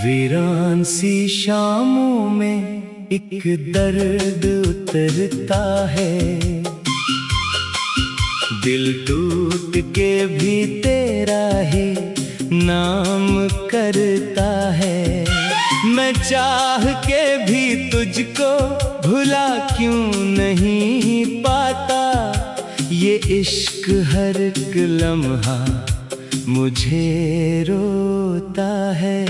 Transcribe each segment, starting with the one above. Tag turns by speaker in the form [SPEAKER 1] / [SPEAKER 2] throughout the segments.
[SPEAKER 1] वीरान सी शामों में एक दर्द उतरता है। दिल टूट के भी तेरा ही नाम करता है। मैं चाह के भी तुझको भुला क्यों नहीं पाता। ये इश्क हर एक लम्हा मुझे रोता है।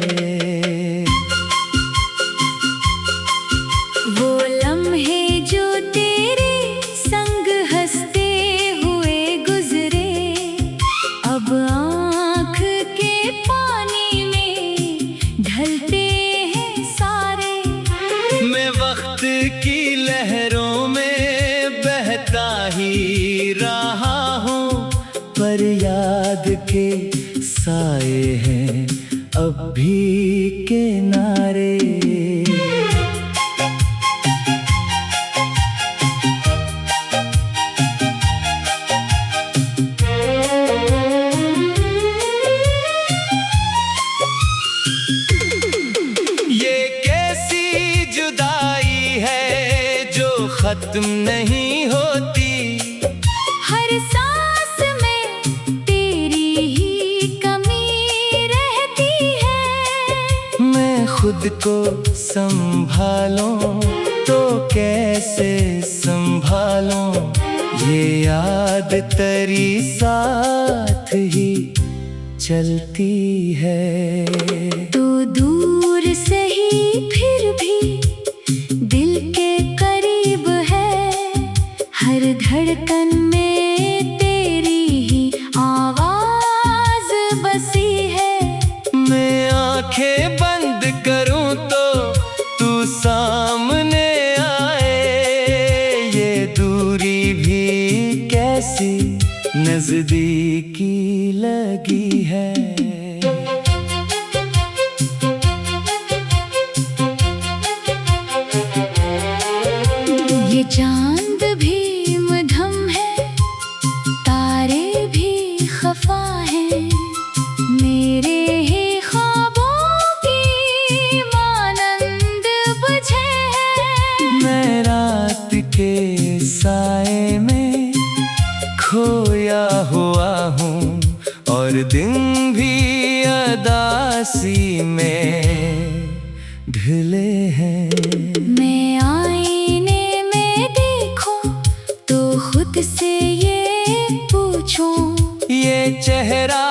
[SPEAKER 2] वो लम्हे जो तेरे संग हंसते हुए गुजरे, अब आँख के पानी में ढलते हैं सारे।
[SPEAKER 1] मैं वक्त की लहरों में बहता ही रहा हूँ, पर याद के साए हैं अब भी किनारे। ये कैसी जुदाई है जो खत्म नहीं होती।
[SPEAKER 2] हर सांस में तेरी ही कमी रहती है।
[SPEAKER 1] मैं खुद को संभालूं तो कैसे संभालूं। ये याद तेरी साथ ही चलती है।
[SPEAKER 2] तो दूर से ही फिर भी दिल के करीब है। हर धड़कन में तेरी ही आवाज बसी है।
[SPEAKER 1] मैं आंखें बंद करूं तो तू सामने आए। ये दूरी भी कैसी नजदीकी लगी है।
[SPEAKER 2] ये चांद भी मधम है, तारे भी खफा हैं। मेरे ही ख्वाबों की मानंद बुझे हैं।
[SPEAKER 1] मैं रात के साए में खोया हुआ हूँ, और दिन भी अदासी में ढले हैं।
[SPEAKER 2] मैं आईने में देखूं तो खुद से ये पूछूं,
[SPEAKER 1] ये चेहरा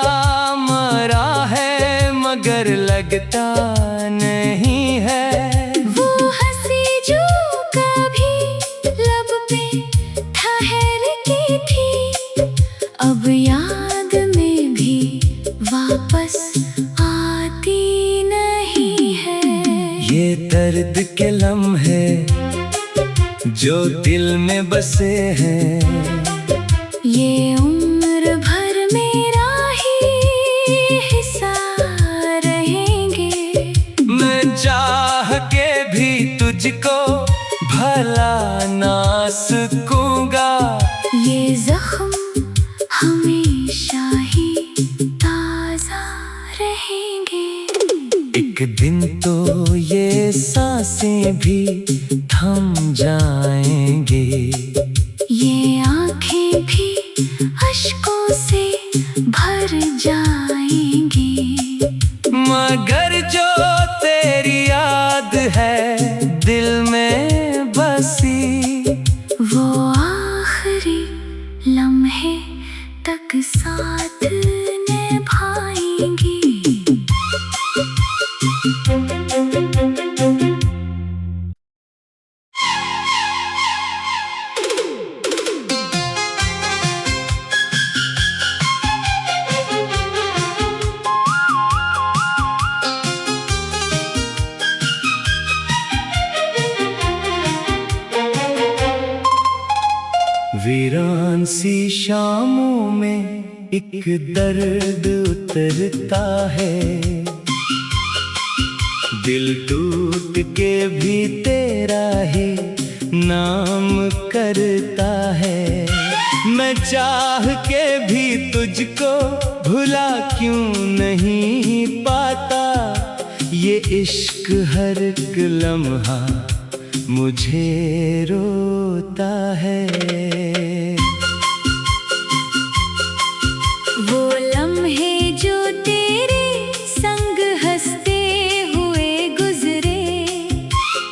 [SPEAKER 1] मरा है मगर लगता नहीं है।
[SPEAKER 2] वो हंसी जो कभी लब पे ठहर की थी, अब याद में भी वापस आती नहीं है।
[SPEAKER 1] ये दर्द के लम्हे जो दिल में बसे हैं,
[SPEAKER 2] ये उम्र भर मेरा ही हिस्सा रहेंगे।
[SPEAKER 1] मैं चाह के भी तुझको भला ना सकूंगा।
[SPEAKER 2] ये जख्म हमेशा ही ताजा रहेंगे।
[SPEAKER 1] एक दिन तो ये सांसें भी थम जाएंगे।
[SPEAKER 2] ये आँखें भी अश्कों से भर जाएंगी।
[SPEAKER 1] मगर जो तेरी याद है दिल में बसी,
[SPEAKER 2] वो आखिरी लम्हे तक साथ निभाएंगी।
[SPEAKER 1] वीरान सी शामों में एक दर्द उतरता है। दिल टूट के भी तेरा ही नाम करता है। मैं चाह के भी तुझको भुला क्यों नहीं पाता। ये इश्क हर एक लम्हा मुझे रोता है।
[SPEAKER 2] वो लम्हे जो तेरे संग हंसते हुए गुजरे,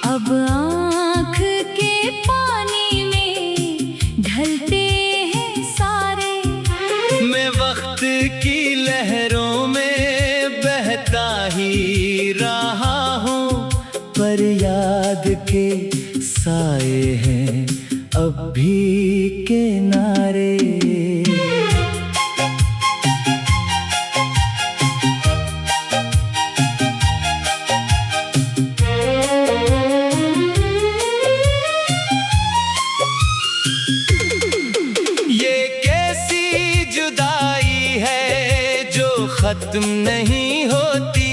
[SPEAKER 2] अब आँख के पानी में ढलते हैं सारे।
[SPEAKER 1] मैं वक्त की लहरों में बहता ही रहा हूँ, पर याद के साए हैं अब भी किनारे। ये कैसी जुदाई है जो खत्म नहीं होती,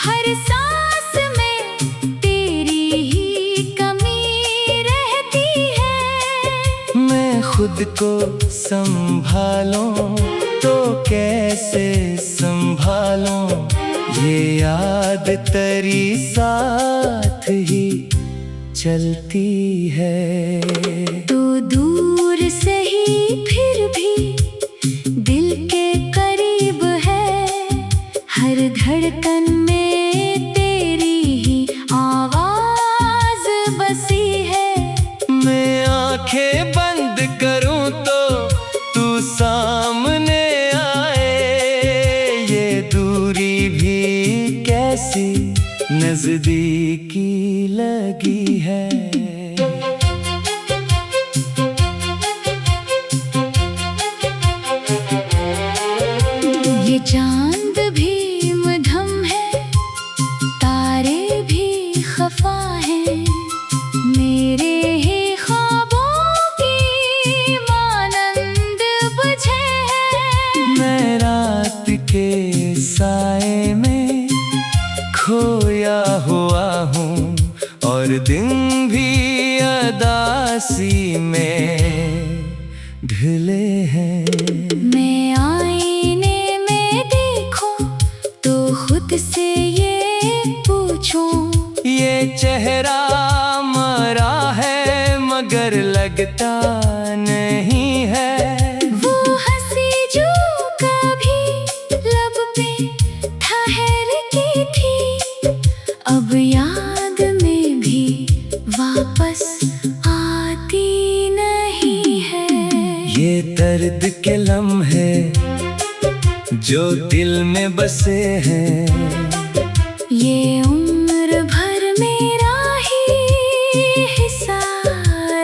[SPEAKER 2] हर सांस में तेरी ही कमी रहती है।
[SPEAKER 1] मैं खुद को संभालूं तो कैसे संभालूं, ये याद तेरी साथ ही चलती है।
[SPEAKER 2] तो दूर से ही फिर भी दिल के करीब है, हर धड़कन में तेरी ही आवाज बसी है।
[SPEAKER 1] मैं आंखें बंद करूं तो तू सामने आए, ये दूरी भी कैसी नजदीकी लगी है।
[SPEAKER 2] ये चांद भी मधम है, तारे भी खफा हैं, मेरे ही ख्वाबों की मानंद बुझे हैं।
[SPEAKER 1] मैं रात के साए में खोया हुआ हूँ, और दिन भी अदासी में ढले हैं।
[SPEAKER 2] मैं आईने में देखूं तो खुद से ये पूछूं,
[SPEAKER 1] ये चेहरा मरा है मगर लगता नहीं है।
[SPEAKER 2] वो हंसी जो कभी लब पे ठहर की थी, अब याद में भी वापस आती नहीं है।
[SPEAKER 1] ये दर्द के लम्हे जो दिल में बसे हैं,
[SPEAKER 2] ये उम्र भर मेरा ही हिस्सा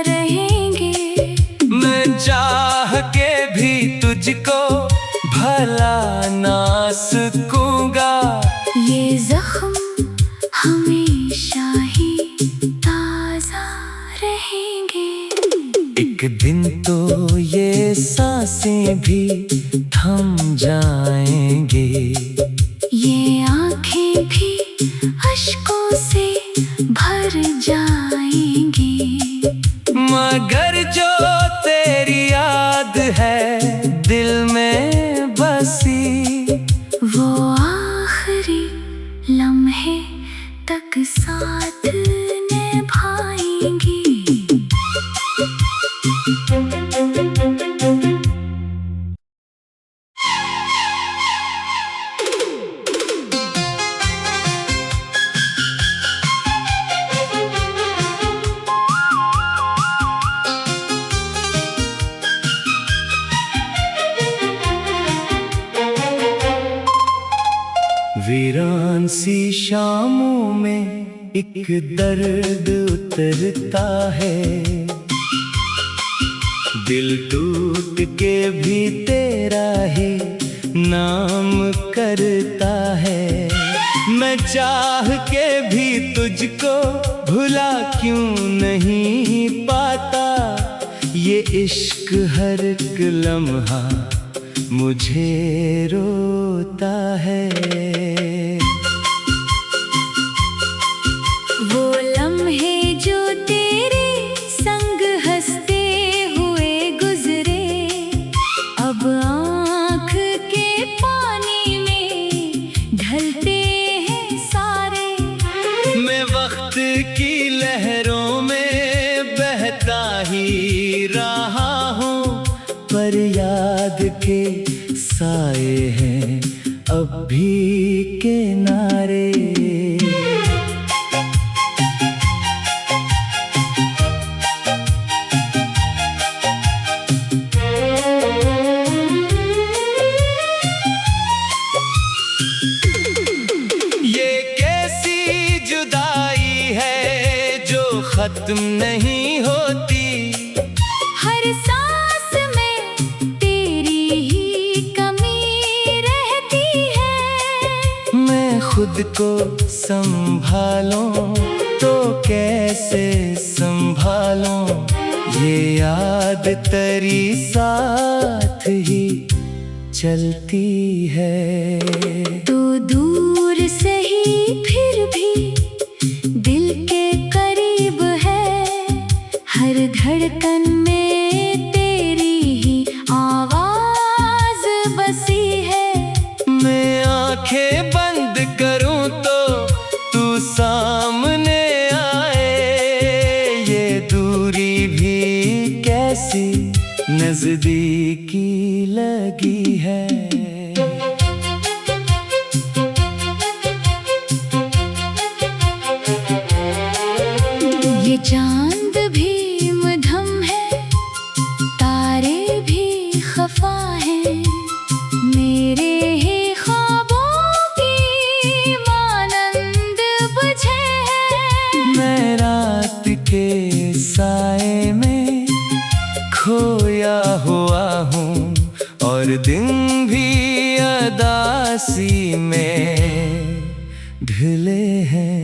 [SPEAKER 2] रहेंगे।
[SPEAKER 1] मैं चाह के भी तुझको भला ना सकूंगा,
[SPEAKER 2] ये जख्म हमेशा ही ताजा रहेंगे।
[SPEAKER 1] एक दिन तो ये सांसें भी थम जाएंगे,
[SPEAKER 2] ये आँखें भी अश्कों से भर जाएंगी।
[SPEAKER 1] मगर जो तेरी याद है दिल में बसी,
[SPEAKER 2] वो आखिरी लम्हे तक साथ निभाएंगी।
[SPEAKER 1] वीरान सी शामों में एक दर्द उतरता है, दिल टूट के भी तेरा ही नाम करता है। मैं चाह के भी तुझको भुला क्यों नहीं पाता, ये इश्क हर एक लम्हा मुझे रोता है।
[SPEAKER 2] वो लम्हे जो तेरे संग हंसते हुए गुजरे, अब आँख के पानी में ढलते हैं।
[SPEAKER 1] साए हैं अब भी किनारे। खत्म नहीं होती,
[SPEAKER 2] हर सांस में तेरी ही कमी रहती है।
[SPEAKER 1] मैं खुद को संभालूं तो कैसे संभालूं, ये याद तेरी साथ ही चलती है।
[SPEAKER 2] तो दूर से ही फिर भी दिल के हर धड़कन में तेरी ही आवाज बसी है।
[SPEAKER 1] मैं आंखें बंद करूं तो तू सामने आए, ये दूरी भी कैसी नजदीकी लगी है।
[SPEAKER 2] ये चांद भी खफा है, मेरे ही ख्वाबों की मानंद बुझे है।
[SPEAKER 1] मैं रात के साए में खोया हुआ हूँ और दिन भी अदासी में ढले हैं।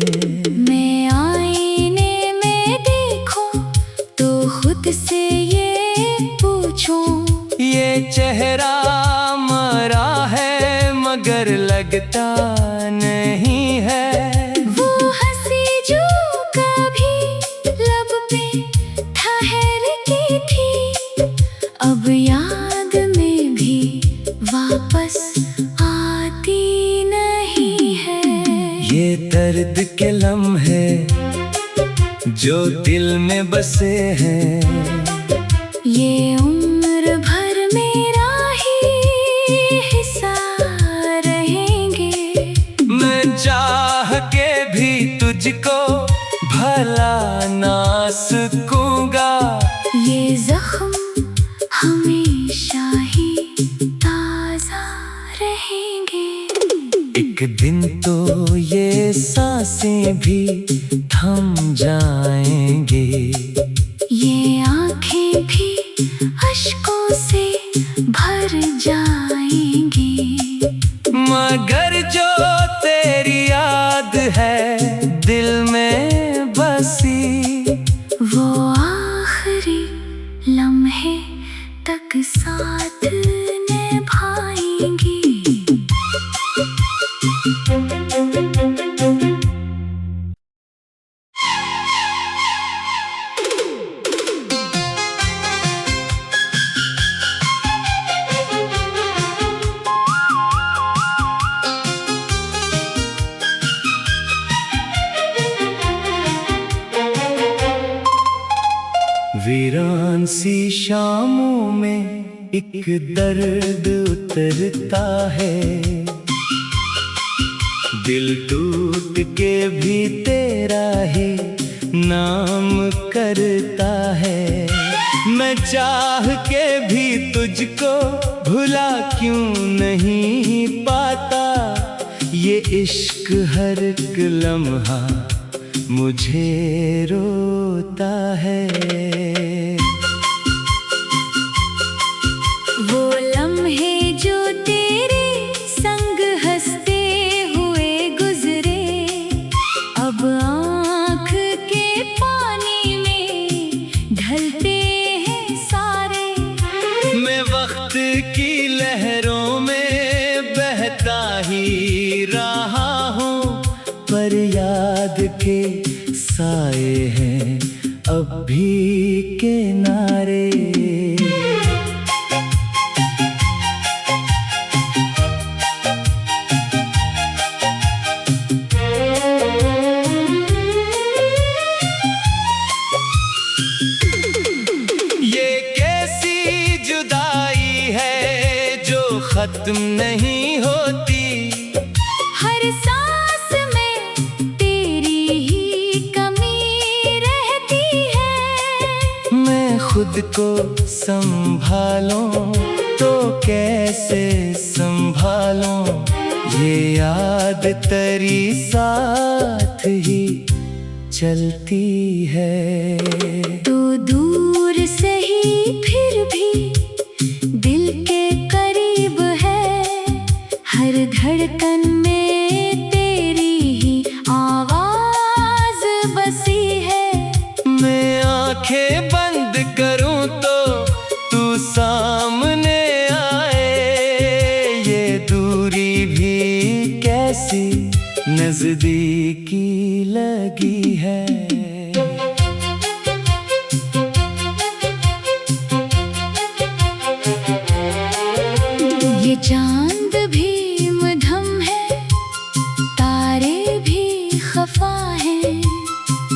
[SPEAKER 2] मैं आईने में देखूं तो खुद से ये पूछूं,
[SPEAKER 1] ये चेहरा मरा है मगर लगता नहीं है।
[SPEAKER 2] वो हंसी जो कभी लब पे ठहरती थी, अब याद में भी वापस आती नहीं है।
[SPEAKER 1] ये दर्द के लम्हे जो दिल में बसे हैं,
[SPEAKER 2] ये उम्र भर मेरा ही हिस्सा रहेंगे।
[SPEAKER 1] मैं चाह के भी तुझको भला ना सकूंगा,
[SPEAKER 2] ये जख्म हमेशा ही ताजा रहेंगे।
[SPEAKER 1] एक दिन तो ये सांसें भी थम जाएंगे,
[SPEAKER 2] ये आंखें भी अश्कों से भर जाएंगी।
[SPEAKER 1] मगर जो तेरी याद है दिल में बसी,
[SPEAKER 2] वो आखिरी लम्हे तक साथ निभाएंगी।
[SPEAKER 1] वीरान सी शामों में एक दर्द उतरता है, दिल टूट के भी तेरा ही नाम करता है। मैं चाह के भी तुझको भुला क्यों नहीं पाता, ये इश्क हर एक लम्हा मुझे रोता है।
[SPEAKER 2] वो लम्हे जो तेरे संग हंसते हुए गुजरे, अब आँख के पानी में ढलते हैं सारे।
[SPEAKER 1] मैं वक्त की लहरों में बहता ही रहा हूँ, पर याद के साए हैं अब भी किनारे। ये कैसी जुदाई है जो खत्म खत्म नहीं होती।
[SPEAKER 2] हर सांस में तेरी ही कमी रहती है।
[SPEAKER 1] मैं खुद को संभालूं तो कैसे संभालूं, ये याद तेरी साथ ही चलती है।
[SPEAKER 2] तो दूर से ही फिर भी दिल के करीब है, हर धड़कन में तेरी ही आवाज बसी है।
[SPEAKER 1] मैं आंखें बंद करूं तो तू सामने आए, ये दूरी भी कैसी नजदीकी लगी है।
[SPEAKER 2] ये चांद भी मध्यम है, तारे भी खफा हैं,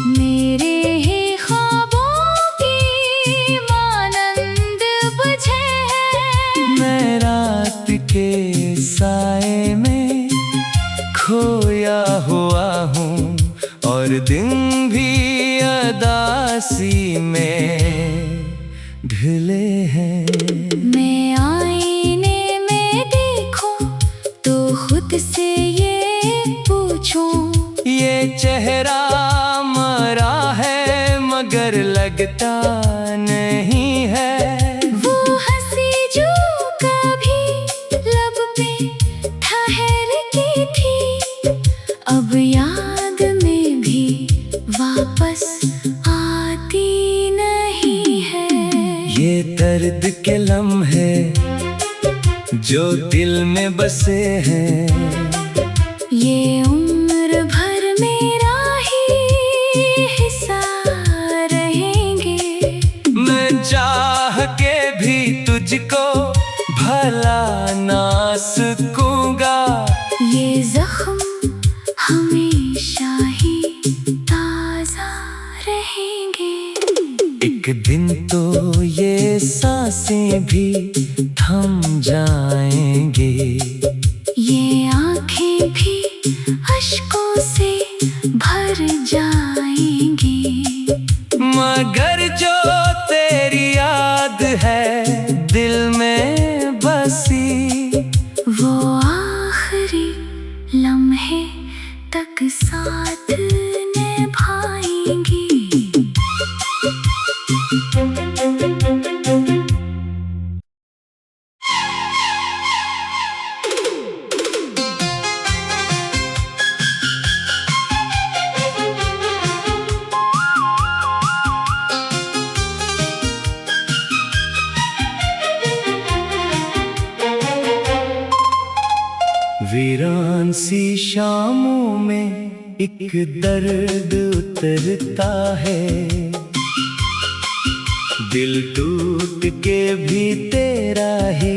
[SPEAKER 2] मेरे ही ख्वाबों की मानंद बुझे हैं।
[SPEAKER 1] मैं रात के साए में खोया हुआ हूँ और दिन भी अदासी में ढले हैं।
[SPEAKER 2] मैं आईने में देखूं तो खुद से ये पूछूं,
[SPEAKER 1] ये चेहरा मरा है मगर लगता नहीं है।
[SPEAKER 2] वो हंसी जो कभी लब पे ठहर की थी, अब याद में भी वापस आती नहीं है।
[SPEAKER 1] ये दर्द के लम्हे जो दिल में बसे हैं,
[SPEAKER 2] ये उम्र भर मेरा ही हिस्सा रहेंगे।
[SPEAKER 1] मैं चाह के भी तुझको भला ना सकूंगा,
[SPEAKER 2] ये जख्म हमेशा ही ताजा रहेंगे।
[SPEAKER 1] एक दिन तो ये सांसें भी थम जाएंगे,
[SPEAKER 2] ये आंखें भी अश्कों से भर जाएंगी।
[SPEAKER 1] मगर जो तेरी याद है दिल में बसी,
[SPEAKER 2] वो आखिरी लम्हे तक साथ निभाएंगी।
[SPEAKER 1] वीरान सी शामों में एक दर्द उतरता है, दिल टूट के भी तेरा ही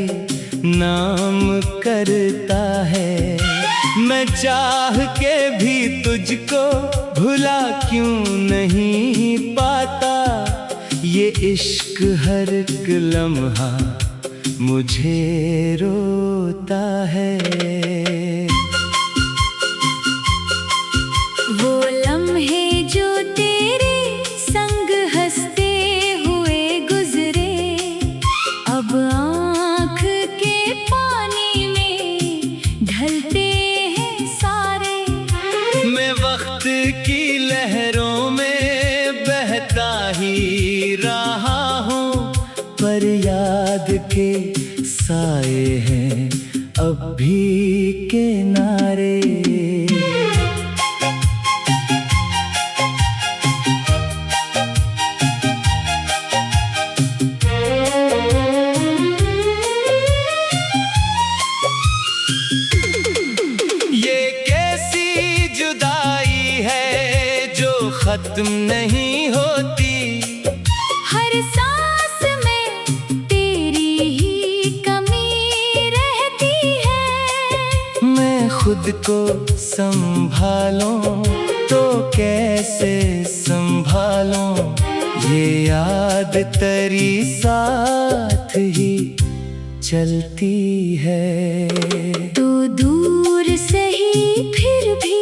[SPEAKER 1] नाम करता है। मैं चाह के भी तुझको भुला क्यों नहीं पाता, ये इश्क हर एक लम्हा मुझे रोता है।
[SPEAKER 2] वो लम्हे जो तेरे संग हंसते हुए गुजरे, अब आँख के पानी में ढलते हैं सारे।
[SPEAKER 1] मैं वक्त की लहरों में बहता ही रहा हूँ, पर याद के साए हैं अब भी किनारे। ये कैसी जुदाई है जो खत्म नहीं होती,
[SPEAKER 2] हर सांस में तेरी ही कमी रहती है।
[SPEAKER 1] मैं खुद को संभालूं तो कैसे संभालूं, ये याद तेरी साथ ही चलती है।
[SPEAKER 2] तो दूर से ही फिर भी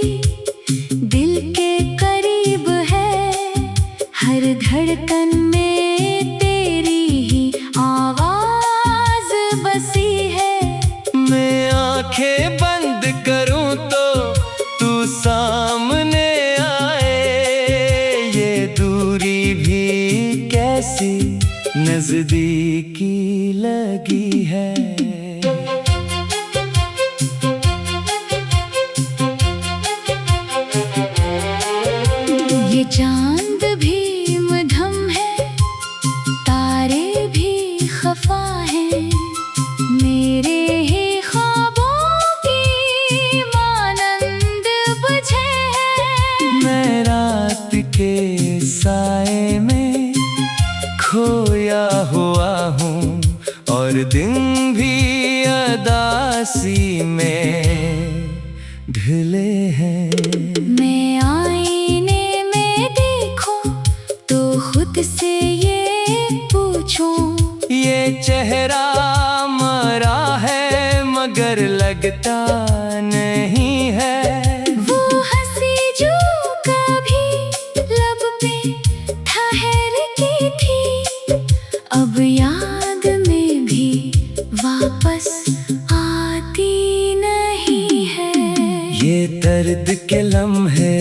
[SPEAKER 2] दिल के करीब है, हर धड़कन में तेरी ही आवाज बसी है।
[SPEAKER 1] मैं आंखें बंद करूं तो तू सामने आए, ये दूरी भी कैसी नजदीकी लगी है।
[SPEAKER 2] ये चांद भी मध्यम है, तारे भी खफा हैं, मेरे ही ख्वाबों की मानंद बुझे हैं।
[SPEAKER 1] मैं रात के साए में खोया हुआ हूँ और दिन भी अदासी में ढले हैं।
[SPEAKER 2] मैं आईने में देखूं तो खुद से ये पूछूं,
[SPEAKER 1] ये चेहरा मरा है मगर लगता नहीं है।
[SPEAKER 2] वो हंसी जो कभी लब पे ठहर की थी, अब याद में भी वापस आती नहीं है।
[SPEAKER 1] ये दर्द के लम्हे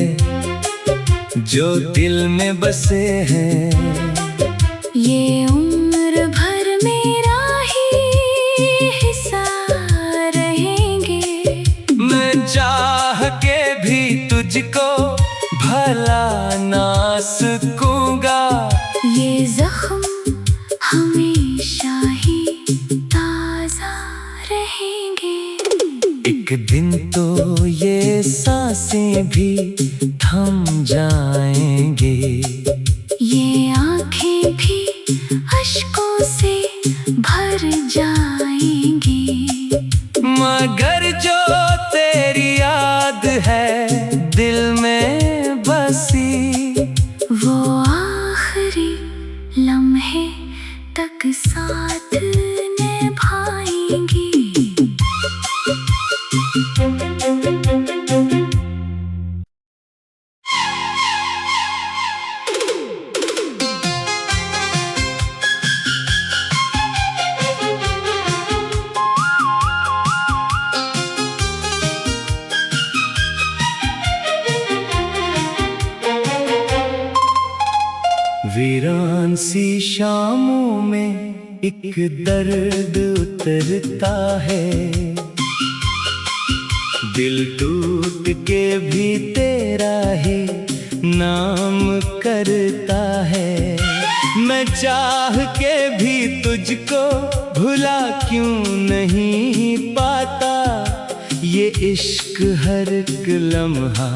[SPEAKER 1] जो दिल में बसे हैं,
[SPEAKER 2] ये उम्र भर मेरा ही हिस्सा रहेंगे।
[SPEAKER 1] मैं चाह के भी तुझको भला ना सकूंगा,
[SPEAKER 2] ये जख्म हमेशा ही ताजा रहेंगे।
[SPEAKER 1] एक दिन तो ये सांसें भी थम जाएंगे,
[SPEAKER 2] ये आंखें भी अश्कों से भर जाएंगी।
[SPEAKER 1] मगर जो तेरी याद है दिल में बसी,
[SPEAKER 2] वो आखिरी लम्हे तक साथ निभाएंगी।
[SPEAKER 1] वीरान सी शामों में एक दर्द उतरता है, दिल टूट के भी तेरा ही नाम करता है। मैं चाह के भी तुझको भुला क्यों नहीं पाता, ये इश्क हर एक लम्हा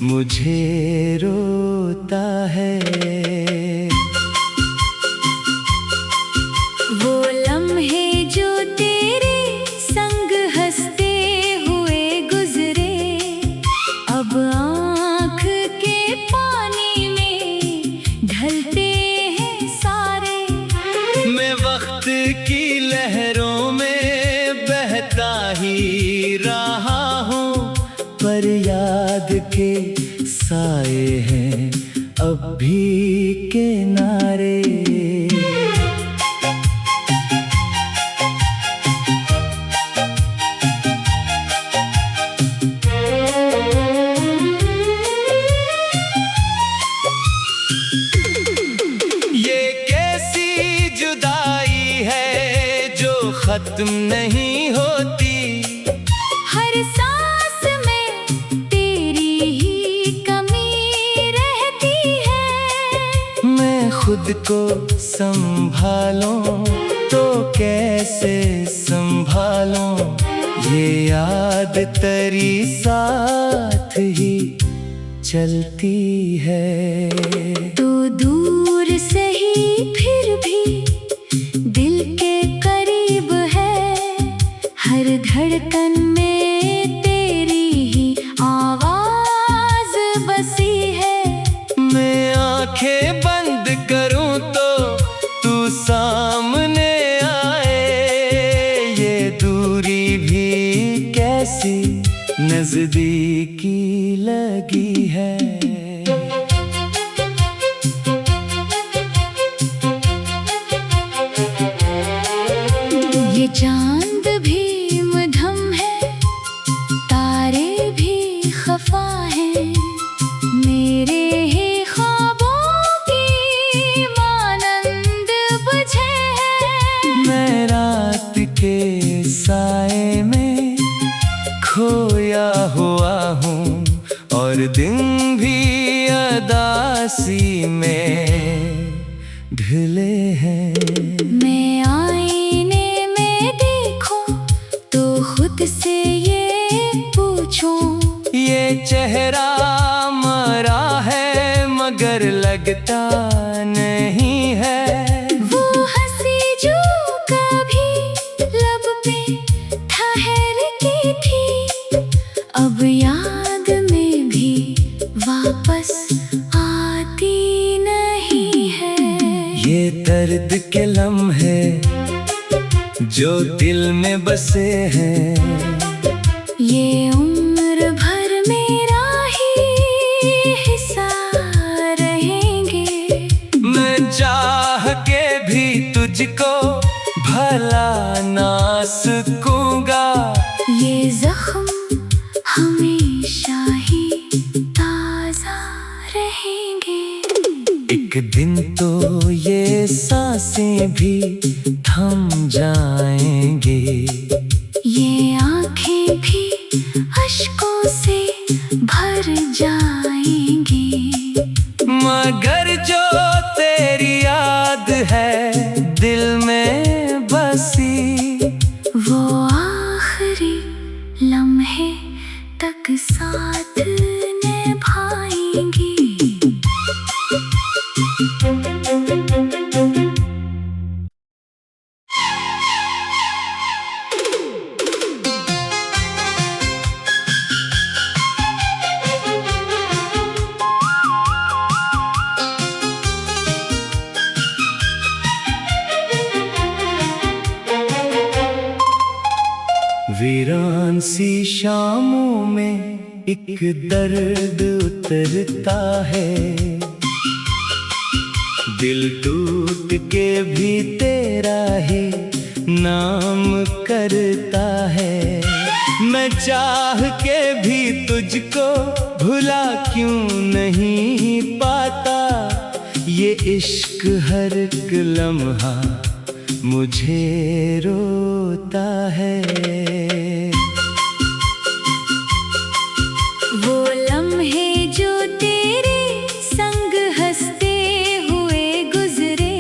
[SPEAKER 1] मुझे रोता है।
[SPEAKER 2] वो लम्हे जो तेरे संग हंसते हुए गुजरे, अब आँख के पानी में ढलते हैं सारे।
[SPEAKER 1] मैं वक्त की लहरों में बहता ही रहा हूँ, पर याद के साए हैं अब भी किनारे। ये कैसी जुदाई है जो खत्म नहीं होती,
[SPEAKER 2] हर सांस में तेरी ही कमी रहती है।
[SPEAKER 1] मैं खुद को संभालूं तो कैसे संभालूं, ये याद तेरी साथ ही चलती है।
[SPEAKER 2] तो दूर से ही फिर भी दिल के करीब है, हर धड़कन में तेरी ही आवाज बसी है।
[SPEAKER 1] मैं आंखें बंद करूं तो तू सामने आए, कैसी नजदीकी लगी है।
[SPEAKER 2] ये चांद भी मध्यम है, तारे भी खफा है, मेरे ही ख्वाबों की मानंद बुझे है।
[SPEAKER 1] मैं रात के साए में खोया हुआ हूँ और दिन भी अदासी में ढले हैं।
[SPEAKER 2] मैं आईने में देखूं तो खुद से ये पूछूं,
[SPEAKER 1] ये चेहरा मरा है मगर लगता नहीं है।
[SPEAKER 2] वो हंसी जो कभी लब पे ठहर की थी, अब याद में भी वापस आती नहीं है।
[SPEAKER 1] ये दर्द के लम्हे जो दिल में बसे हैं,
[SPEAKER 2] ये उम्र भर मेरा ही हिस्सा रहेंगे।
[SPEAKER 1] मैं चाह के भी तुझको भला ना सकूंगा।
[SPEAKER 2] ये जख्म हमेशा ही ताजा रहेंगे।
[SPEAKER 1] एक दिन तो ये सांसें भी थम जाएंगे,
[SPEAKER 2] ये आँखें भी अश्कों से भर जाएंगी।
[SPEAKER 1] मगर जो तेरी याद है दिल में बसी,
[SPEAKER 2] वो आखिरी लम्हे तक साथ निभाएंगी।
[SPEAKER 1] वीरान सी शामों में एक दर्द उतरता है, दिल टूट के भी तेरा ही नाम करता है। मैं चाह के भी तुझको भुला क्यों नहीं पाता, ये इश्क हर एक लम्हा मुझे रोता है।
[SPEAKER 2] वो लम्हे जो तेरे संग हंसते हुए गुजरे,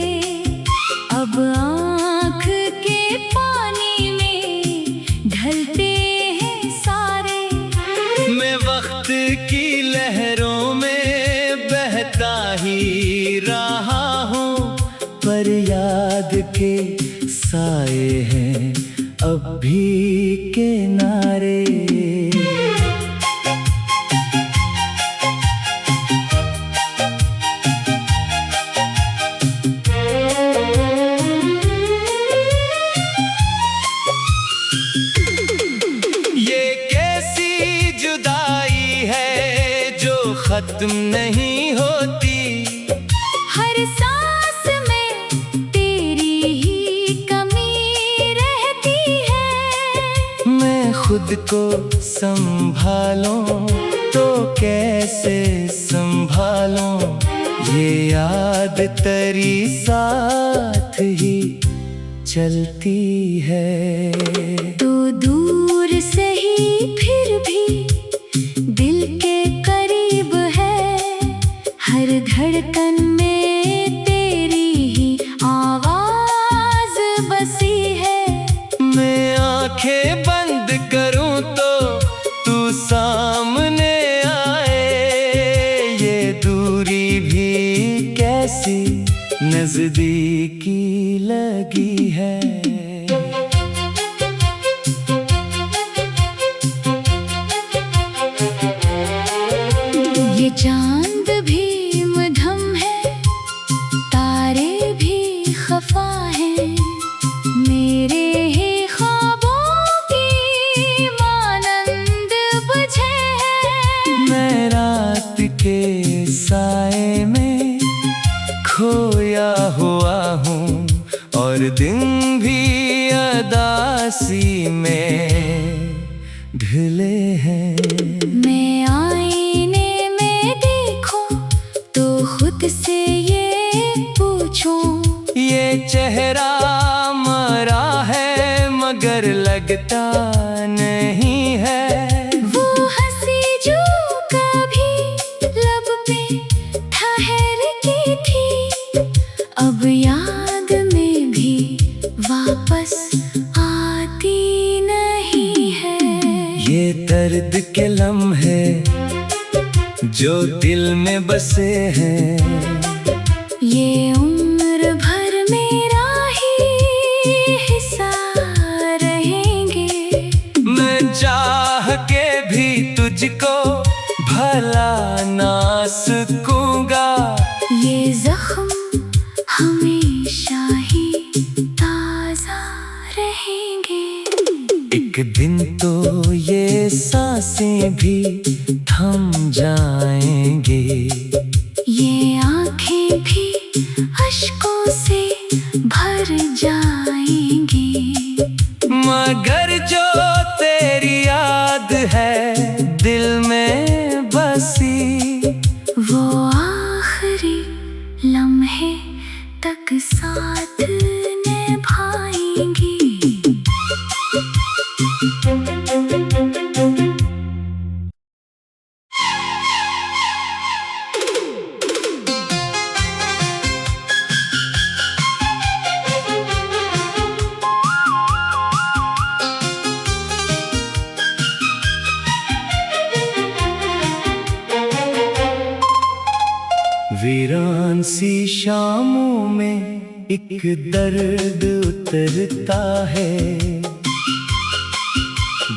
[SPEAKER 2] अब आँख के पानी में ढलते हैं सारे।
[SPEAKER 1] मैं वक्त की लहरों में बहता ही रहा हूँ, पर याद के साए हैं अब भी किनारे। ये कैसी जुदाई है जो खत्म नहीं होती,
[SPEAKER 2] हर सांस में तेरी ही कमी रहती है।
[SPEAKER 1] मैं खुद को संभालूं तो कैसे संभालूं, ये याद तेरी साथ ही चलती है।
[SPEAKER 2] तो दूर से ही फिर भी दिल के करीब है, हर धड़कन में तेरी ही आवाज बसी है।
[SPEAKER 1] मैं आंखें बंद करूं तो तू सामने आए, ये दूरी भी कैसी नजदीकी लगी है। और दिन भी अदासी में ढले हैं।
[SPEAKER 2] मैं आईने में देखूं तो खुद से ये पूछूं,
[SPEAKER 1] ये चेहरा मरा है मगर लगता नहीं है।
[SPEAKER 2] वो हंसी जो कभी लब पे ठहर की थी, अब याद में भी वापस आती नहीं है।
[SPEAKER 1] ये दर्द के लम्हे जो दिल में बसे हैं,
[SPEAKER 2] ये उम्र भर मेरा ही हिस्सा रहेंगे।
[SPEAKER 1] मैं चाह के भी तुझको भला ना सकूंगा।
[SPEAKER 2] ये जख्म हमेशा ही ताजा रहेंगे।
[SPEAKER 1] एक दिन तो ये सांसें भी थम जाएंगे,
[SPEAKER 2] ये आंखें भी अश्कों से भर जाएंगी।
[SPEAKER 1] मगर जो तेरी याद है दिल में बसी,
[SPEAKER 2] वो आखिरी लम्हे तक साथ निभाएंगी।
[SPEAKER 1] वीरान सी शामों में एक दर्द उतरता है,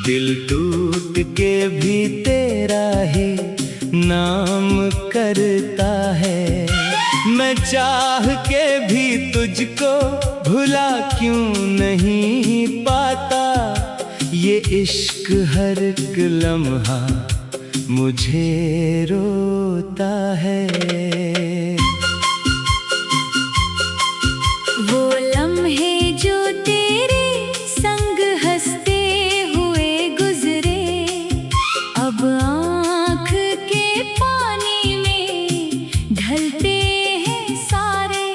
[SPEAKER 1] दिल टूट के भी तेरा ही नाम करता है। मैं चाह के भी तुझको भुला क्यों नहीं पाता, ये इश्क हर एक लम्हा मुझे रोता है।
[SPEAKER 2] वो लम्हे जो तेरे संग हंसते हुए गुजरे, अब आँख के पानी में ढलते हैं सारे।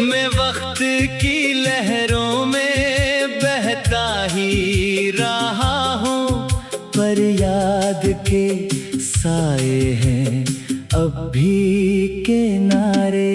[SPEAKER 1] मैं वक्त की लहरों में बहता ही रहा हूँ, पर याद के साए हैं अब भी किनारे।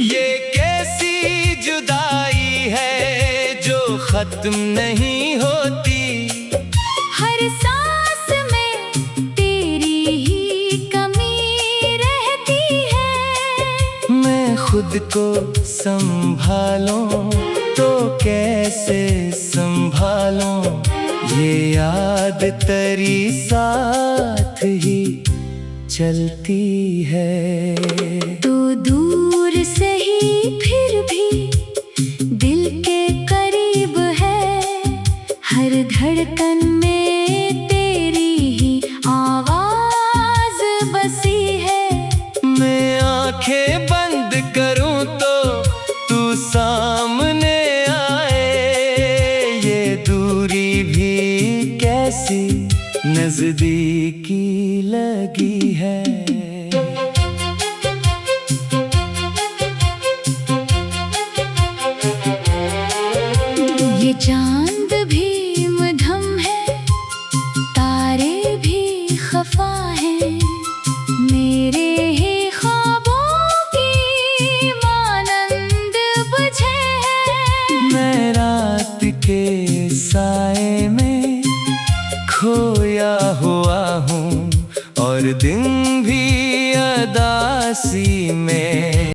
[SPEAKER 1] ये कैसी जुदाई है जो खत्म नहीं होती,
[SPEAKER 2] हर सांस में तेरी ही कमी रहती है।
[SPEAKER 1] मैं खुद को संभालूं तो कैसे संभालूं, ये याद तेरी साथ ही चलती है।
[SPEAKER 2] तो दूर से ही फिर भी दिल के करीब है, हर धड़कन में तेरी ही आवाज बसी है।
[SPEAKER 1] मैं आंखें बंद करूं तो तू सामने आए, ये दूरी भी कैसी नजदीकी लगी है।
[SPEAKER 2] ये चांद भी मधम है, तारे भी खफा है, मेरे ही ख्वाबों की मानंद बुझे है।
[SPEAKER 1] मैं रात के साए में खोया हुआ हूँ और दिन भी अदासी में